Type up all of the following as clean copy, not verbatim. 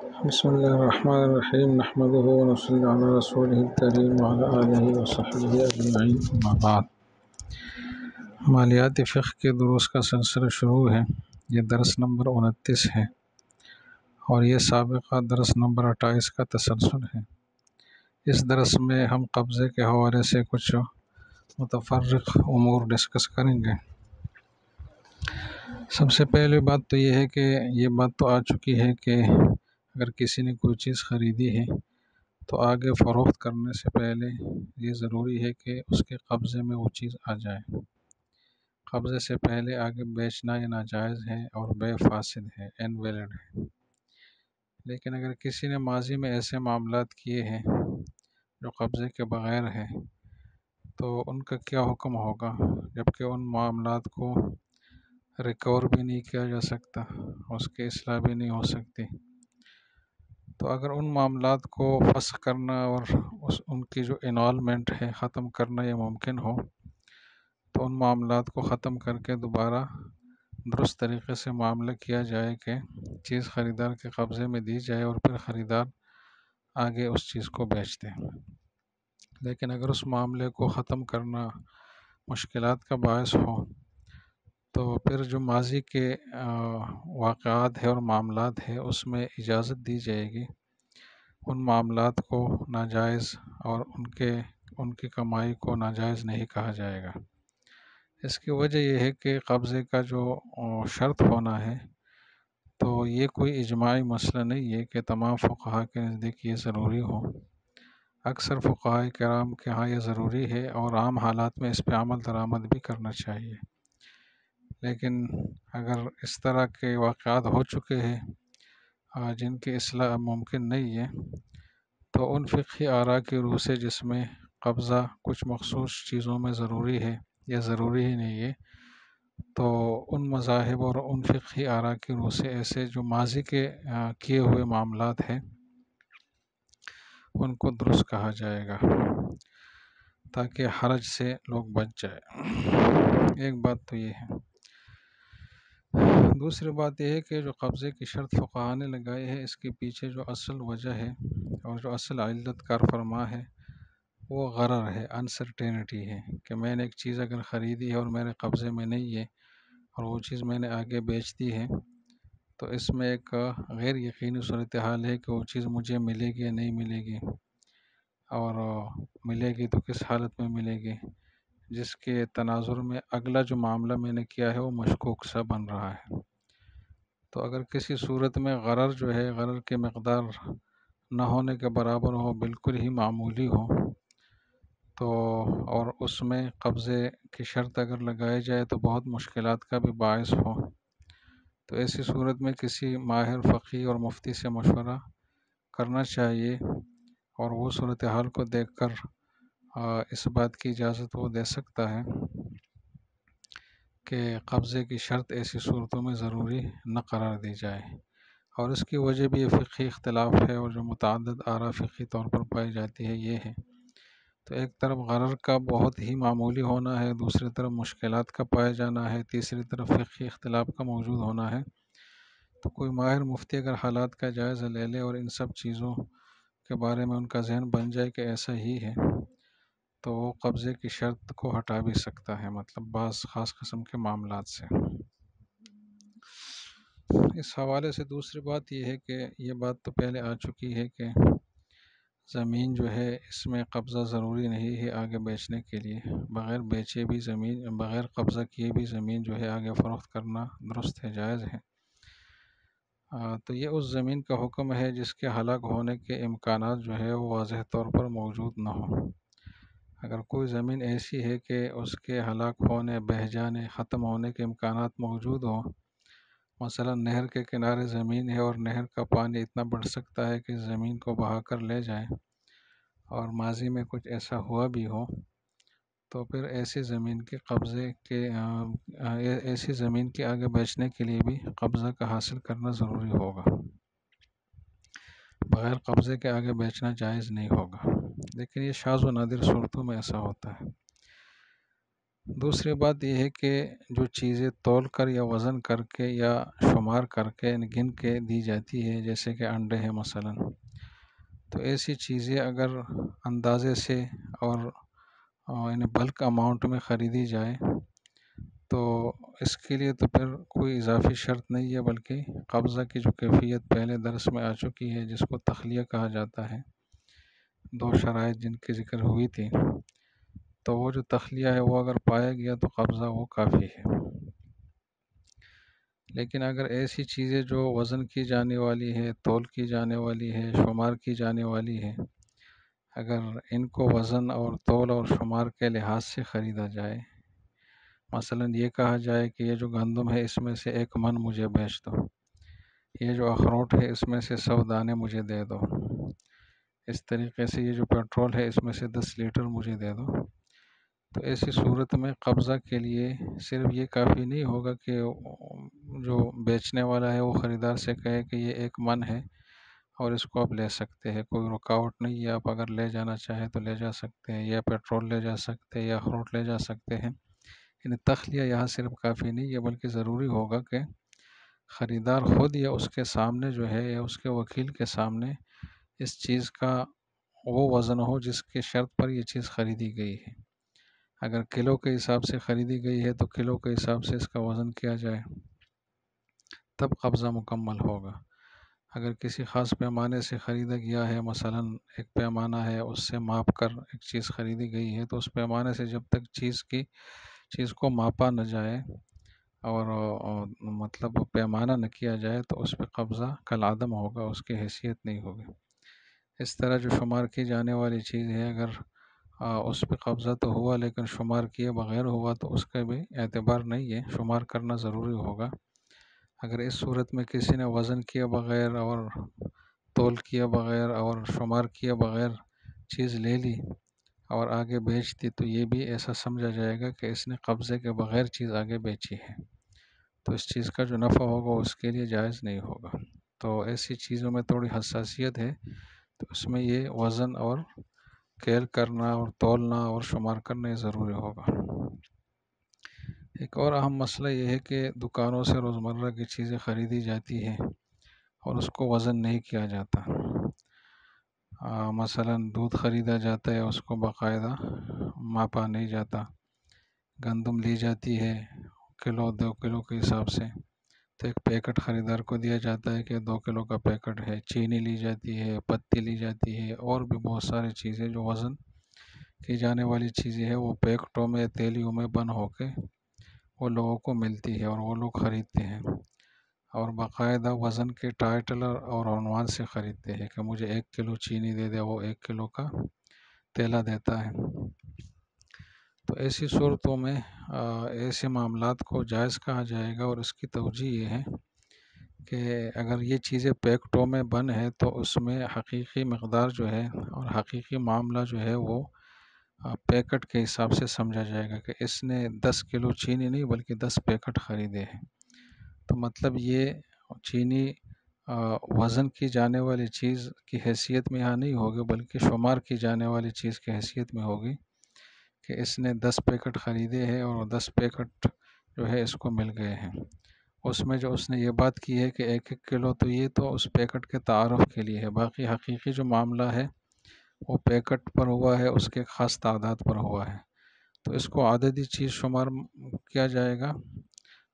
بسم الله الرحمن الرحيم نحمده ونصلي على رسوله الكريم وعلى آله وصحبه أجمعين أما بعد مالیات فقہ کے دروس کا سلسلہ شروع ہے۔ یہ درس نمبر 29 ہے اور یہ سابقہ درس نمبر 28 کا تسلسل ہے۔ اس درس میں ہم قبضے کے حوالے سے کچھ متفرق امور ڈسکس کریں گے۔ سب سے پہلی بات تو یہ ہے کہ یہ بات تو آ چکی ہے کہ اگر کسی نے کوئی چیز خریدی ہے تو آگے فروخت کرنے سے پہلے یہ ضروری ہے کہ اس کے قبضے میں وہ چیز آ جائے۔ قبضے سے پہلے آگے بیچنا یہ ناجائز ہے اور بے فاسد ہے، انویلڈ ہے۔ لیکن اگر کسی نے ماضی میں ایسے معاملات کیے ہیں جو قبضے کے بغیر ہے تو ان کا کیا حکم ہوگا، جبکہ ان معاملات کو ریکور بھی نہیں کیا جا سکتا، اس کی اصلاح بھی نہیں ہو سکتی۔ تو اگر ان معاملات کو فسخ کرنا اور ان کی جو انوالمنٹ ہے ختم کرنا یہ ممکن ہو تو ان معاملات کو ختم کر کے دوبارہ درست طریقے سے معاملہ کیا جائے کہ چیز خریدار کے قبضے میں دی جائے اور پھر خریدار آگے اس چیز کو بیچ دے۔ لیکن اگر اس معاملے کو ختم کرنا مشکلات کا باعث ہو تو پھر جو ماضی کے واقعات ہے اور معاملات ہے اس میں اجازت دی جائے گی، ان معاملات کو ناجائز اور ان کی کمائی کو ناجائز نہیں کہا جائے گا۔ اس کی وجہ یہ ہے کہ قبضے کا جو شرط ہونا ہے تو یہ کوئی اجماعی مسئلہ نہیں ہے کہ تمام فقہا کے نزدیک یہ ضروری ہو۔ اکثر فقہاء کرام کے ہاں یہ ضروری ہے اور عام حالات میں اس پہ عمل درآمد بھی کرنا چاہیے۔ لیکن اگر اس طرح کے واقعات ہو چکے ہیں جن کی اصلاح ممکن نہیں ہے تو ان فقہی آراء کی روح سے جس میں قبضہ کچھ مخصوص چیزوں میں ضروری ہے یا ضروری ہی نہیں ہے، تو ان مذاہب اور ان فقہی آراء کی روح سے ایسے جو ماضی کے کیے ہوئے معاملات ہیں ان کو درست کہا جائے گا تاکہ حرج سے لوگ بچ جائے۔ ایک بات تو یہ ہے۔ دوسری بات یہ ہے کہ جو قبضے کی شرط فقہا نے لگائی ہے اس کے پیچھے جو اصل وجہ ہے اور جو اصل علت کار فرما ہے وہ غرر ہے، انسرٹینٹی ہے کہ میں نے ایک چیز اگر خریدی ہے اور میرے قبضے میں نہیں ہے اور وہ چیز میں نے آگے بیچ دی ہے تو اس میں ایک غیر یقینی صورتحال ہے کہ وہ چیز مجھے ملے گی یا نہیں ملے گی، اور ملے گی تو کس حالت میں ملے گی، جس کے تناظر میں اگلا جو معاملہ میں نے کیا ہے وہ مشکوک سا بن رہا ہے۔ تو اگر کسی صورت میں غرر جو ہے، غرر کی مقدار نہ ہونے کے برابر ہو، بالکل ہی معمولی ہو، تو اور اس میں قبضے کی شرط اگر لگائی جائے تو بہت مشکلات کا بھی باعث ہو، تو ایسی صورت میں کسی ماہر فقیہ اور مفتی سے مشورہ کرنا چاہیے اور وہ صورتحال کو دیکھ کر اس بات کی اجازت وہ دے سکتا ہے کہ قبضے کی شرط ایسی صورتوں میں ضروری نہ قرار دی جائے، اور اس کی وجہ بھی یہ فقہی اختلاف ہے اور جو متعدد آراء فقہی طور پر پائی جاتی ہے یہ ہے۔ تو ایک طرف غرر کا بہت ہی معمولی ہونا ہے، دوسری طرف مشکلات کا پایا جانا ہے، تیسری طرف فقہی اختلاف کا موجود ہونا ہے۔ تو کوئی ماہر مفتی اگر حالات کا جائزہ لے لے اور ان سب چیزوں کے بارے میں ان کا ذہن بن جائے کہ ایسا ہی ہے تو وہ قبضے کی شرط کو ہٹا بھی سکتا ہے، مطلب بعض خاص قسم کے معاملات سے۔ اس حوالے سے دوسری بات یہ ہے کہ یہ بات تو پہلے آ چکی ہے کہ زمین جو ہے اس میں قبضہ ضروری نہیں ہے آگے بیچنے کے لیے، بغیر بیچے بھی زمین، بغیر قبضہ کیے بھی زمین جو ہے آگے فروخت کرنا درست ہے، جائز ہے۔ تو یہ اس زمین کا حکم ہے جس کے ہلاک ہونے کے امکانات جو ہے وہ واضح طور پر موجود نہ ہوں۔ اگر کوئی زمین ایسی ہے کہ اس کے ہلاک ہونے، بہہ جانے، ختم ہونے کے امکانات موجود ہوں، مثلا نہر کے کنارے زمین ہے اور نہر کا پانی اتنا بڑھ سکتا ہے کہ زمین کو بہا کر لے جائے، اور ماضی میں کچھ ایسا ہوا بھی ہو، تو پھر ایسی زمین کے قبضے کے ایسی زمین کے آگے بیچنے کے لیے بھی قبضہ کا حاصل کرنا ضروری ہوگا۔ بغیر قبضے کے آگے بیچنا جائز نہیں ہوگا، لیکن یہ شاذ و نادر صورتوں میں ایسا ہوتا ہے۔ دوسری بات یہ ہے کہ جو چیزیں تول کر یا وزن کر کے یا شمار کر کے گن کے دی جاتی ہے، جیسے کہ انڈے ہیں مثلاً، تو ایسی چیزیں اگر اندازے سے اور یعنی بلک اماؤنٹ میں خریدی جائے تو اس کے لیے تو پھر کوئی اضافی شرط نہیں ہے، بلکہ قبضہ کی جو کیفیت پہلے درس میں آ چکی ہے، جس کو تخلیہ کہا جاتا ہے، دو شرائط جن کی ذکر ہوئی تھی، تو وہ جو تخلیہ ہے وہ اگر پایا گیا تو قبضہ وہ کافی ہے۔ لیکن اگر ایسی چیزیں جو وزن کی جانے والی ہے، تول کی جانے والی ہے، شمار کی جانے والی ہے، اگر ان کو وزن اور تول اور شمار کے لحاظ سے خریدا جائے، مثلا یہ کہا جائے کہ یہ جو گندم ہے اس میں سے 1 من مجھے بیچ دو، یہ جو اخروٹ ہے اس میں سے 100 دانے مجھے دے دو، اس طریقے سے یہ جو پیٹرول ہے اس میں سے 10 لیٹر مجھے دے دو، تو ایسی صورت میں قبضہ کے لیے صرف یہ کافی نہیں ہوگا کہ جو بیچنے والا ہے وہ خریدار سے کہے کہ یہ 1 من ہے اور اس کو آپ لے سکتے ہیں، کوئی رکاوٹ نہیں ہے، آپ اگر لے جانا چاہیں تو لے جا سکتے ہیں، یا پیٹرول لے جا سکتے ہیں یا اخروٹ لے جا سکتے ہیں۔ یعنی تخلیہ یہاں صرف کافی نہیں ہے، بلکہ ضروری ہوگا کہ خریدار خود یا اس کے سامنے جو ہے یا اس کے وکیل کے سامنے اس چیز کا وہ وزن ہو جس کے شرط پر یہ چیز خریدی گئی ہے۔ اگر کلو کے حساب سے خریدی گئی ہے تو کلو کے حساب سے اس کا وزن کیا جائے، تب قبضہ مکمل ہوگا۔ اگر کسی خاص پیمانے سے خریدا گیا ہے، مثلا ایک پیمانہ ہے، اس سے ماپ کر ایک چیز خریدی گئی ہے، تو اس پیمانے سے جب تک چیز کو ماپا نہ جائے اور مطلب پیمانہ نہ کیا جائے تو اس پہ قبضہ کالعدم ہوگا، اس کی حیثیت نہیں ہوگی۔ اس طرح جو شمار کی جانے والی چیز ہے، اگر اس پہ قبضہ تو ہوا لیکن شمار کیے بغیر ہوا تو اس کا بھی اعتبار نہیں ہے، شمار کرنا ضروری ہوگا۔ اگر اس صورت میں کسی نے وزن کیے بغیر اور تول کیے بغیر اور شمار کیے بغیر چیز لے لی اور آگے بیچ دی تو یہ بھی ایسا سمجھا جائے گا کہ اس نے قبضے کے بغیر چیز آگے بیچی ہے، تو اس چیز کا جو نفع ہوگا اس کے لیے جائز نہیں ہوگا۔ تو ایسی چیزوں میں تھوڑی حساسیت ہے، تو اس میں یہ وزن اور کیل کرنا اور تولنا اور شمار کرنا ضروری ہوگا۔ ایک اور اہم مسئلہ یہ ہے کہ دکانوں سے روزمرہ کی چیزیں خریدی جاتی ہیں اور اس کو وزن نہیں کیا جاتا۔ مثلا دودھ خریدا جاتا ہے، اس کو باقاعدہ ماپا نہیں جاتا۔ گندم لی جاتی ہے 1 کلو 2 کلو کے حساب سے، تو ایک پیکٹ خریدار کو دیا جاتا ہے کہ 2 کلو کا پیکٹ ہے۔ چینی لی جاتی ہے، پتی لی جاتی ہے، اور بھی بہت ساری چیزیں جو وزن کی جانے والی چیزیں ہیں وہ پیکٹوں میں تیلیوں میں بند ہو کے وہ لوگوں کو ملتی ہے اور وہ لوگ خریدتے ہیں، اور باقاعدہ وزن کے ٹائٹل اور عنوان سے خریدتے ہیں کہ مجھے 1 کلو چینی دے دے، وہ 1 کلو کا تیلا دیتا ہے۔ تو ایسی صورتوں میں ایسے معاملات کو جائز کہا جائے گا، اور اس کی توجہ یہ ہے کہ اگر یہ چیزیں پیکٹوں میں بند ہے تو اس میں حقیقی مقدار جو ہے اور حقیقی معاملہ جو ہے وہ پیکٹ کے حساب سے سمجھا جائے گا کہ اس نے 10 کلو چینی نہیں بلکہ 10 پیکٹ خریدے ہیں۔ تو مطلب یہ چینی وزن کی جانے والی چیز کی حیثیت میں یہاں نہیں ہوگی، بلکہ شمار کی جانے والی چیز کی حیثیت میں ہوگی کہ اس نے 10 پیکٹ خریدے ہیں اور 10 پیکٹ جو ہے اس کو مل گئے ہیں۔ اس میں جو اس نے یہ بات کی ہے کہ 1 1 کلو، تو یہ تو اس پیکٹ کے تعارف کے لیے ہے، باقی حقیقی جو معاملہ ہے وہ پیکٹ پر ہوا ہے، اس کے خاص تعداد پر ہوا ہے، تو اس کو عددی چیز شمار کیا جائے گا،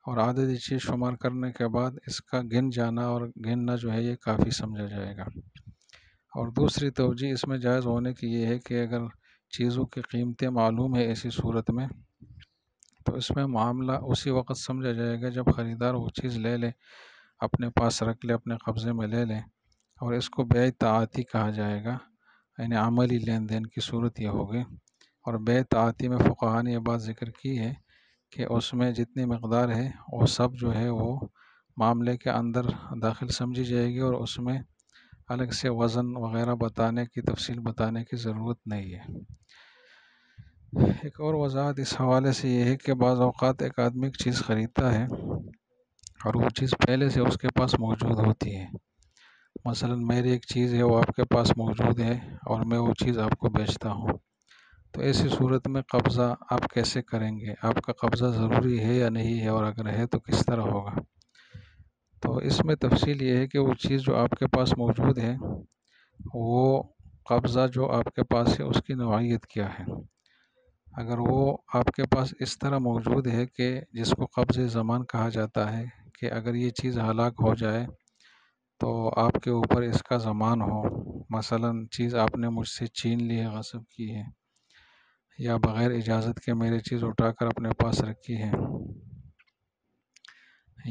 اور عددی چیز شمار کرنے کے بعد اس کا گن جانا اور گننا جو ہے یہ کافی سمجھا جائے گا۔ اور دوسری توجہ اس میں جائز ہونے کی یہ ہے کہ اگر چیزوں کی قیمتیں معلوم ہے ایسی صورت میں، تو اس میں معاملہ اسی وقت سمجھا جائے گا جب خریدار وہ چیز لے لے، اپنے پاس رکھ لے، اپنے قبضے میں لے لے، اور اس کو بیع تعاطی کہا جائے گا، یعنی عملی لین دین کی صورت یہ ہوگی۔ اور بیع تعاطی میں فقہا نے یہ بات ذکر کی ہے کہ اس میں جتنی مقدار ہے وہ سب جو ہے وہ معاملے کے اندر داخل سمجھی جائے گی، اور اس میں الگ سے وزن وغیرہ بتانے کی، تفصیل بتانے کی ضرورت نہیں ہے۔ ایک اور وضاحت اس حوالے سے یہ ہے کہ بعض اوقات ایک آدمی ایک چیز خریدتا ہے اور وہ چیز پہلے سے اس کے پاس موجود ہوتی ہے۔ مثلا میری ایک چیز ہے وہ آپ کے پاس موجود ہے اور میں وہ چیز آپ کو بیچتا ہوں، تو ایسی صورت میں قبضہ آپ کیسے کریں گے؟ آپ کا قبضہ ضروری ہے یا نہیں ہے، اور اگر ہے تو کس طرح ہوگا؟ تو اس میں تفصیل یہ ہے کہ وہ چیز جو آپ کے پاس موجود ہے، وہ قبضہ جو آپ کے پاس ہے اس کی نوعیت کیا ہے۔ اگر وہ آپ کے پاس اس طرح موجود ہے کہ جس کو قبض زمان کہا جاتا ہے، کہ اگر یہ چیز ہلاک ہو جائے تو آپ کے اوپر اس کا ضمان ہو، مثلا چیز آپ نے مجھ سے چھین لی ہے، غصب کی ہے، یا بغیر اجازت کے میری چیز اٹھا کر اپنے پاس رکھی ہے،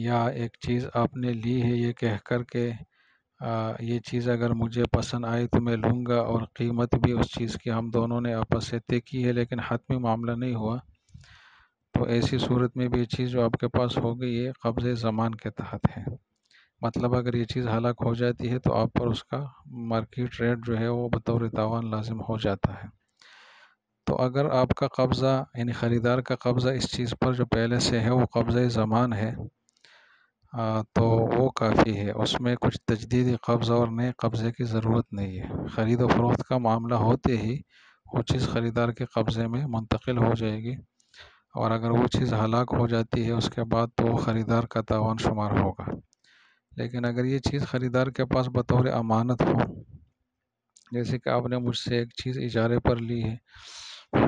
یا ایک چیز آپ نے لی ہے یہ کہہ کر کہ یہ چیز اگر مجھے پسند آئی تو میں لوں گا، اور قیمت بھی اس چیز کی ہم دونوں نے آپس سے طے کی ہے لیکن حتمی معاملہ نہیں ہوا، تو ایسی صورت میں بھی یہ چیز جو آپ کے پاس ہوگی یہ قبض زمان کے تحت ہے۔ مطلب اگر یہ چیز ہلاک ہو جاتی ہے تو آپ پر اس کا مارکیٹ ریٹ جو ہے وہ بطور تاوان لازم ہو جاتا ہے۔ تو اگر آپ کا قبضہ یعنی خریدار کا قبضہ اس چیز پر جو پہلے سے ہے وہ قبضہ زمان ہے، تو وہ کافی ہے، اس میں کچھ تجدید قبضہ اور نئے قبضے کی ضرورت نہیں ہے۔ خرید و فروخت کا معاملہ ہوتے ہی وہ چیز خریدار کے قبضے میں منتقل ہو جائے گی، اور اگر وہ چیز ہلاک ہو جاتی ہے اس کے بعد تو وہ خریدار کا تاوان شمار ہوگا۔ لیکن اگر یہ چیز خریدار کے پاس بطور امانت ہو، جیسے کہ آپ نے مجھ سے ایک چیز اجارے پر لی ہے،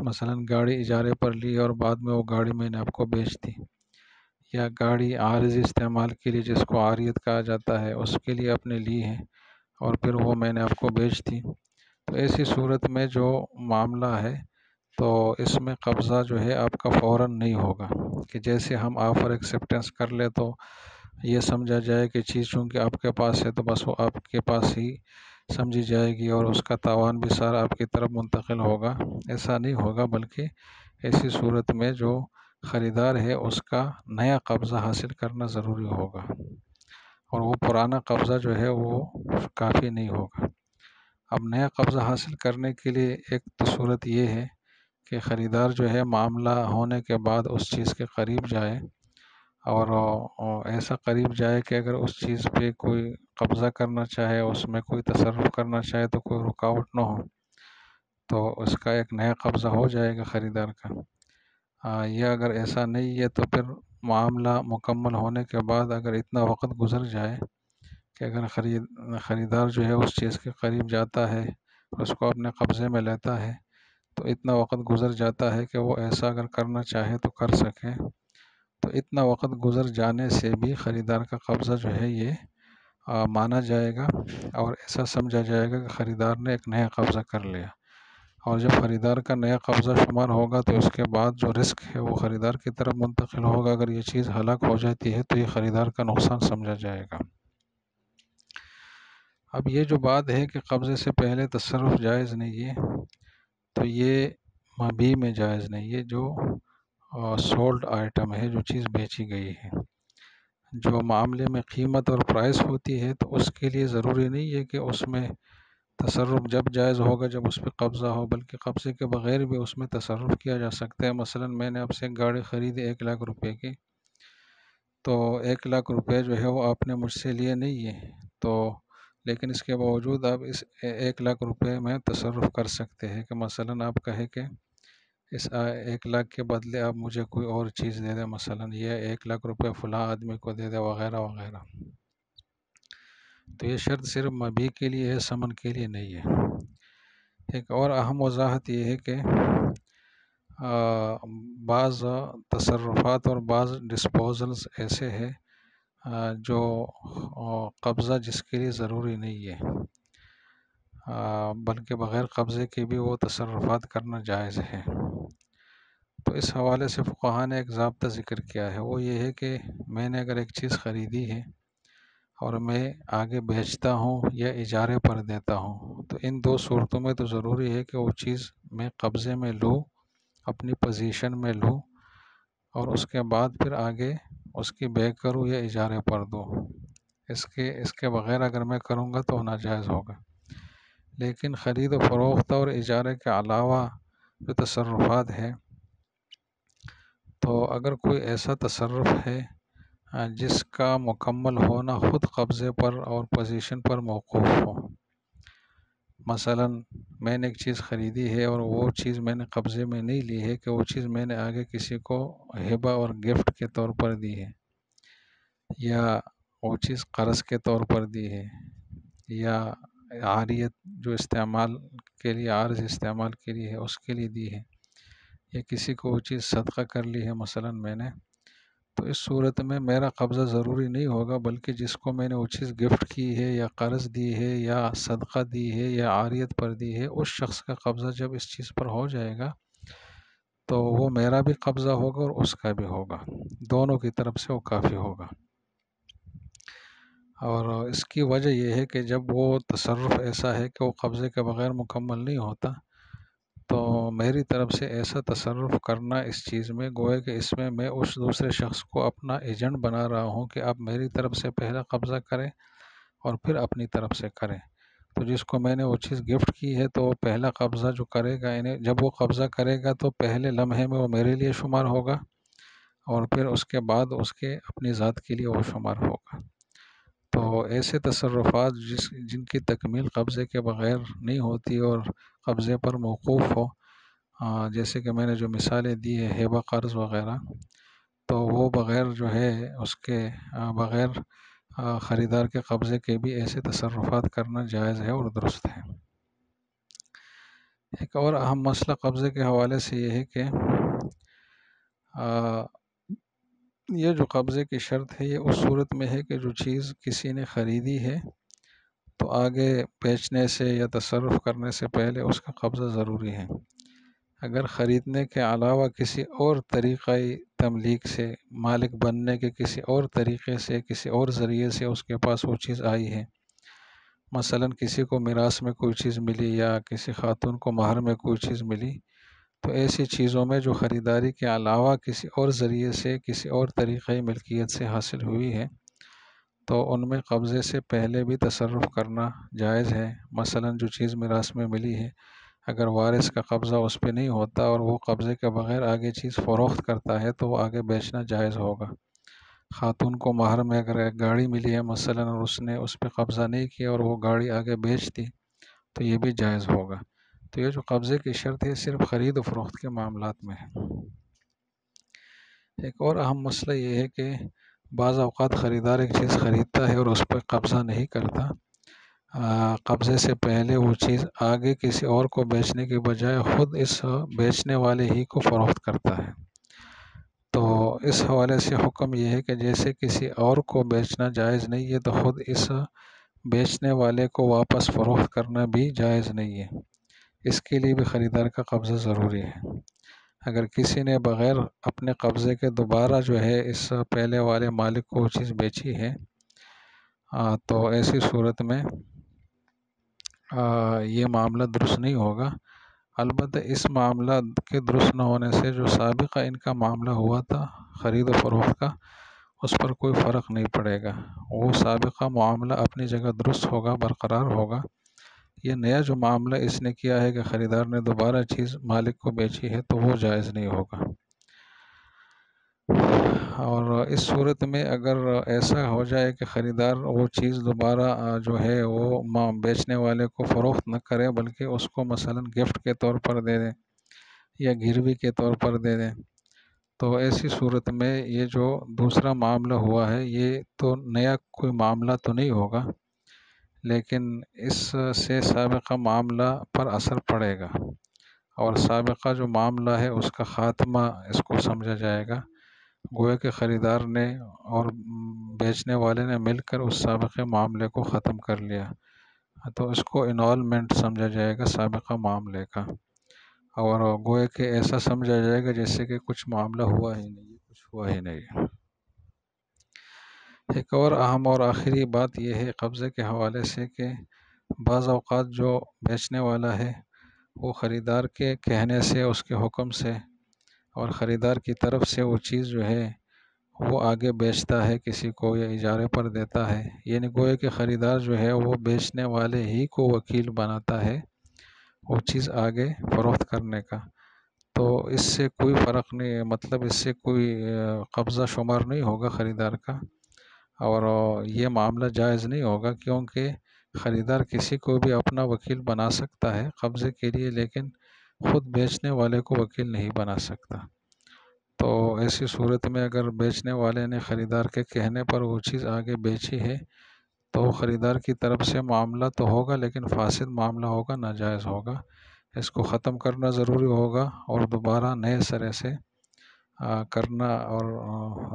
مثلا گاڑی اجارے پر لی اور بعد میں وہ گاڑی میں نے آپ کو بیچ دی، یا گاڑی عارضی استعمال کے لیے جس کو عاریت کہا جاتا ہے اس کے لیے آپ نے لی ہے اور پھر وہ میں نے آپ کو بیچ دی، تو ایسی صورت میں جو معاملہ ہے تو اس میں قبضہ جو ہے آپ کا فوراً نہیں ہوگا، کہ جیسے ہم آفر ایکسیپٹنس کر لے تو یہ سمجھا جائے کہ چیز چونکہ آپ کے پاس ہے تو بس وہ آپ کے پاس ہی سمجھی جائے گی اور اس کا تاوان بھی سارا آپ کی طرف منتقل ہوگا۔ ایسا نہیں ہوگا، بلکہ ایسی صورت میں جو خریدار ہے اس کا نیا قبضہ حاصل کرنا ضروری ہوگا، اور وہ پرانا قبضہ جو ہے وہ کافی نہیں ہوگا۔ اب نیا قبضہ حاصل کرنے کے لیے ایک تو صورت یہ ہے کہ خریدار جو ہے معاملہ ہونے کے بعد اس چیز کے قریب جائے، اور ایسا قریب جائے کہ اگر اس چیز پہ کوئی قبضہ کرنا چاہے، اس میں کوئی تصرف کرنا چاہے تو کوئی رکاوٹ نہ ہو، تو اس کا ایک نیا قبضہ ہو جائے گا خریدار کا۔ یا اگر ایسا نہیں ہے تو پھر معاملہ مکمل ہونے کے بعد اگر اتنا وقت گزر جائے کہ اگر خریدار جو ہے اس چیز کے قریب جاتا ہے اور اس کو اپنے قبضے میں لیتا ہے، تو اتنا وقت گزر جاتا ہے کہ وہ ایسا اگر کرنا چاہے تو کر سکے، تو اتنا وقت گزر جانے سے بھی خریدار کا قبضہ جو ہے یہ مانا جائے گا، اور ایسا سمجھا جائے گا کہ خریدار نے ایک نیا قبضہ کر لیا، اور جب خریدار کا نیا قبضہ شمار ہوگا تو اس کے بعد جو رزق ہے وہ خریدار کی طرف منتقل ہوگا۔ اگر یہ چیز ہلاک ہو جاتی ہے تو یہ خریدار کا نقصان سمجھا جائے گا۔ اب یہ جو بات ہے کہ قبضے سے پہلے تصرف جائز نہیں ہے، تو یہ مبیع میں جائز نہیں ہے، جو سولڈ آئٹم ہے، جو چیز بیچی گئی ہے، جو معاملے میں قیمت اور پرائس ہوتی ہے، تو اس کے لیے ضروری نہیں ہے کہ اس میں تصرف جب جائز ہوگا جب اس پہ قبضہ ہو، بلکہ قبضے کے بغیر بھی اس میں تصرف کیا جا سکتا ہے۔ مثلا میں نے آپ سے گاڑی خریدی 1,00,000 روپے کی، تو 1,00,000 روپے جو ہے وہ آپ نے مجھ سے لیے نہیں ہے، تو لیکن اس کے باوجود آپ اس 1,00,000 روپے میں تصرف کر سکتے ہیں، کہ مثلا آپ کہیں کہ اس 1,00,000 کے بدلے آپ مجھے کوئی اور چیز دے دیں، مثلا یہ 1,00,000 روپے فلاں آدمی کو دے دیں، وغیرہ وغیرہ۔ تو یہ شرط صرف مبیع کے لیے ہے، ثمن کے لیے نہیں ہے۔ ایک اور اہم وضاحت یہ ہے کہ بعض تصرفات اور بعض ڈسپوزلز ایسے ہیں جو قبضہ جس کے لیے ضروری نہیں ہے، بلکہ بغیر قبضے کے بھی وہ تصرفات کرنا جائز ہے۔ تو اس حوالے سے فقہاء نے ایک ضابطہ ذکر کیا ہے، وہ یہ ہے کہ میں نے اگر ایک چیز خریدی ہے اور میں آگے بیچتا ہوں یا اجارے پر دیتا ہوں، تو ان دو صورتوں میں تو ضروری ہے کہ وہ چیز میں قبضے میں لوں، اپنی پوزیشن میں لوں، اور اس کے بعد پھر آگے اس کی بے کروں یا اجارے پر دوں۔ اس کے بغیر اگر میں کروں گا تو ناجائز ہوگا۔ لیکن خرید و فروخت اور اجارے کے علاوہ جو تصرفات ہے، تو اگر کوئی ایسا تصرف ہے جس کا مکمل ہونا خود قبضے پر اور پوزیشن پر موقوف ہو، مثلا میں نے ایک چیز خریدی ہے اور وہ چیز میں نے قبضے میں نہیں لی ہے کہ وہ چیز میں نے آگے کسی کو ہبہ اور گفٹ کے طور پر دی ہے، یا وہ چیز قرض کے طور پر دی ہے، یا عاریت جو استعمال کے لیے، عارض استعمال کے لیے ہے اس کے لیے دی ہے، یا کسی کو وہ چیز صدقہ کر لی ہے مثلا میں نے، تو اس صورت میں میرا قبضہ ضروری نہیں ہوگا، بلکہ جس کو میں نے وہ چیز گفٹ کی ہے یا قرض دی ہے یا صدقہ دی ہے یا عاریت پر دی ہے، اس شخص کا قبضہ جب اس چیز پر ہو جائے گا تو وہ میرا بھی قبضہ ہوگا اور اس کا بھی ہوگا، دونوں کی طرف سے وہ کافی ہوگا۔ اور اس کی وجہ یہ ہے کہ جب وہ تصرف ایسا ہے کہ وہ قبضے کے بغیر مکمل نہیں ہوتا، تو میری طرف سے ایسا تصرف کرنا اس چیز میں گویا کہ اس میں میں اس دوسرے شخص کو اپنا ایجنٹ بنا رہا ہوں کہ آپ میری طرف سے پہلا قبضہ کریں اور پھر اپنی طرف سے کریں۔ تو جس کو میں نے وہ چیز گفٹ کی ہے تو وہ پہلا قبضہ جو کرے گا، یعنی جب وہ قبضہ کرے گا تو پہلے لمحے میں وہ میرے لیے شمار ہوگا، اور پھر اس کے بعد اس کے اپنی ذات کے لیے وہ شمار ہوگا۔ تو ایسے تصرفات جن کی تکمیل قبضے کے بغیر نہیں ہوتی اور قبضے پر موقوف ہو، جیسے کہ میں نے جو مثالیں دی ہے ہیبہ، قرض وغیرہ، تو وہ بغیر جو ہے اس کے بغیر خریدار کے قبضے کے بھی ایسے تصرفات کرنا جائز ہے اور درست ہے۔ ایک اور اہم مسئلہ قبضے کے حوالے سے یہ ہے کہ یہ جو قبضے کی شرط ہے یہ اس صورت میں ہے کہ جو چیز کسی نے خریدی ہے تو آگے بیچنے سے یا تصرف کرنے سے پہلے اس کا قبضہ ضروری ہے۔ اگر خریدنے کے علاوہ کسی اور طریقۂ تملیک سے، مالک بننے کے کسی اور طریقے سے، کسی اور ذریعے سے اس کے پاس وہ چیز آئی ہے، مثلا کسی کو میراث میں کوئی چیز ملی یا کسی خاتون کو مہر میں کوئی چیز ملی، تو ایسی چیزوں میں جو خریداری کے علاوہ کسی اور ذریعے سے، کسی اور طریقۂ ملکیت سے حاصل ہوئی ہے، تو ان میں قبضے سے پہلے بھی تصرف کرنا جائز ہے۔ مثلا جو چیز میراث میں ملی ہے، اگر وارث کا قبضہ اس پہ نہیں ہوتا اور وہ قبضے کے بغیر آگے چیز فروخت کرتا ہے تو وہ آگے بیچنا جائز ہوگا۔ خاتون کو مہر میں اگر ایک گاڑی ملی ہے مثلا اور اس نے اس پہ قبضہ نہیں کیا اور وہ گاڑی آگے بیچ دی تو یہ بھی جائز ہوگا۔ تو یہ جو قبضے کی شرط ہے صرف خرید و فروخت کے معاملات میں ہے۔ ایک اور اہم مسئلہ یہ ہے کہ بعض اوقات خریدار ایک چیز خریدتا ہے اور اس پہ قبضہ نہیں کرتا، قبضے سے پہلے وہ چیز آگے کسی اور کو بیچنے کے بجائے خود اس بیچنے والے ہی کو فروخت کرتا ہے۔ تو اس حوالے سے حکم یہ ہے کہ جیسے کسی اور کو بیچنا جائز نہیں ہے تو خود اس بیچنے والے کو واپس فروخت کرنا بھی جائز نہیں ہے، اس کے لیے بھی خریدار کا قبضہ ضروری ہے۔ اگر کسی نے بغیر اپنے قبضے کے دوبارہ جو ہے اس پہلے والے مالک کو وہ چیز بیچی ہے، تو ایسی صورت میں یہ معاملہ درست نہیں ہوگا۔ البتہ اس معاملہ کے درست نہ ہونے سے جو سابقہ ان کا معاملہ ہوا تھا خرید و فروخت کا، اس پر کوئی فرق نہیں پڑے گا، وہ سابقہ معاملہ اپنی جگہ درست ہوگا، برقرار ہوگا۔ یہ نیا جو معاملہ اس نے کیا ہے کہ خریدار نے دوبارہ چیز مالک کو بیچی ہے تو وہ جائز نہیں ہوگا۔ اور اس صورت میں اگر ایسا ہو جائے کہ خریدار وہ چیز دوبارہ جو ہے وہ بیچنے والے کو فروخت نہ کرے بلکہ اس کو مثلا گفٹ کے طور پر دے دیں یا گروی کے طور پر دے دیں، تو ایسی صورت میں یہ جو دوسرا معاملہ ہوا ہے یہ تو نیا کوئی معاملہ تو نہیں ہوگا، لیکن اس سے سابقہ معاملہ پر اثر پڑے گا، اور سابقہ جو معاملہ ہے اس کا خاتمہ اس کو سمجھا جائے گا، گویا کہ خریدار نے اور بیچنے والے نے مل کر اس سابقہ معاملے کو ختم کر لیا، تو اس کو انولمنٹ سمجھا جائے گا سابقہ معاملے کا، اور گویا کہ ایسا سمجھا جائے گا جیسے کہ کچھ معاملہ ہوا ہی نہیں، کچھ ہوا ہی نہیں۔ ایک اور اہم اور آخری بات یہ ہے قبضے کے حوالے سے کہ بعض اوقات جو بیچنے والا ہے وہ خریدار کے کہنے سے، اس کے حکم سے اور خریدار کی طرف سے وہ چیز جو ہے وہ آگے بیچتا ہے کسی کو یا اجارے پر دیتا ہے، یعنی گویا کہ خریدار جو ہے وہ بیچنے والے ہی کو وکیل بناتا ہے وہ چیز آگے فروخت کرنے کا، تو اس سے کوئی فرق نہیں، مطلب اس سے کوئی قبضہ شمار نہیں ہوگا خریدار کا، اور یہ معاملہ جائز نہیں ہوگا، کیونکہ خریدار کسی کو بھی اپنا وکیل بنا سکتا ہے قبضے کے لیے، لیکن خود بیچنے والے کو وکیل نہیں بنا سکتا۔ تو ایسی صورت میں اگر بیچنے والے نے خریدار کے کہنے پر وہ چیز آگے بیچی ہے تو خریدار کی طرف سے معاملہ تو ہوگا، لیکن فاسد معاملہ ہوگا، ناجائز ہوگا۔ اس کو ختم کرنا ضروری ہوگا اور دوبارہ نئے سرے سے کرنا اور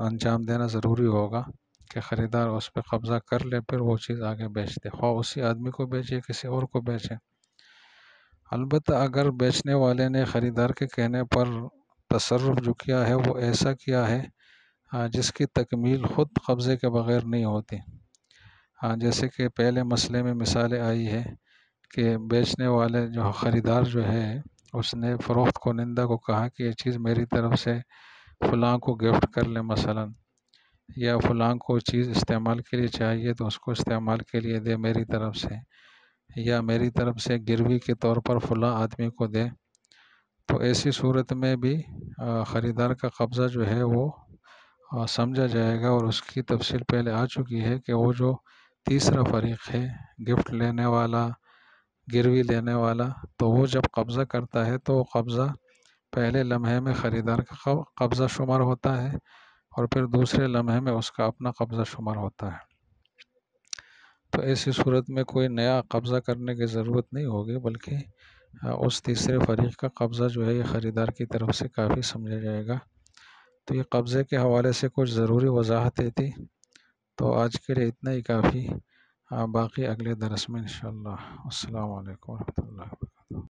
انجام دینا ضروری ہوگا کہ خریدار اس پہ قبضہ کر لے، پھر وہ چیز آگے بیچ دے، خواہ اسی آدمی کو بیچے کسی اور کو بیچے۔ البتہ اگر بیچنے والے نے خریدار کے کہنے پر تصرف جو کیا ہے وہ ایسا کیا ہے جس کی تکمیل خود قبضے کے بغیر نہیں ہوتی، جیسے کہ پہلے مسئلے میں مثالیں آئی ہے کہ بیچنے والے جو خریدار جو ہے اس نے فروخت کنندہ کو کہا کہ یہ چیز میری طرف سے فلاں کو گفٹ کر لے مثلا، یا فلاں کو چیز استعمال کے لیے چاہیے تو اس کو استعمال کے لیے دے میری طرف سے، یا میری طرف سے گروی کے طور پر فلاں آدمی کو دے۔ تو ایسی صورت میں بھی خریدار کا قبضہ جو ہے وہ سمجھا جائے گا، اور اس کی تفصیل پہلے آ چکی ہے کہ وہ جو تیسرا فریق ہے، گفٹ لینے والا، گروی لینے والا، تو وہ جب قبضہ کرتا ہے تو وہ قبضہ پہلے لمحے میں خریدار کا قبضہ شمار ہوتا ہے، اور پھر دوسرے لمحے میں اس کا اپنا قبضہ شمار ہوتا ہے۔ تو ایسی صورت میں کوئی نیا قبضہ کرنے کی ضرورت نہیں ہوگی، بلکہ اس تیسرے فریق کا قبضہ جو ہے یہ خریدار کی طرف سے کافی سمجھا جائے گا۔ تو یہ قبضے کے حوالے سے کچھ ضروری وضاحتیں تھی، تو آج کے لیے اتنا ہی کافی، باقی اگلے درس میں انشاءاللہ۔ السلام علیکم ورحمۃ اللہ وبرکاتہ۔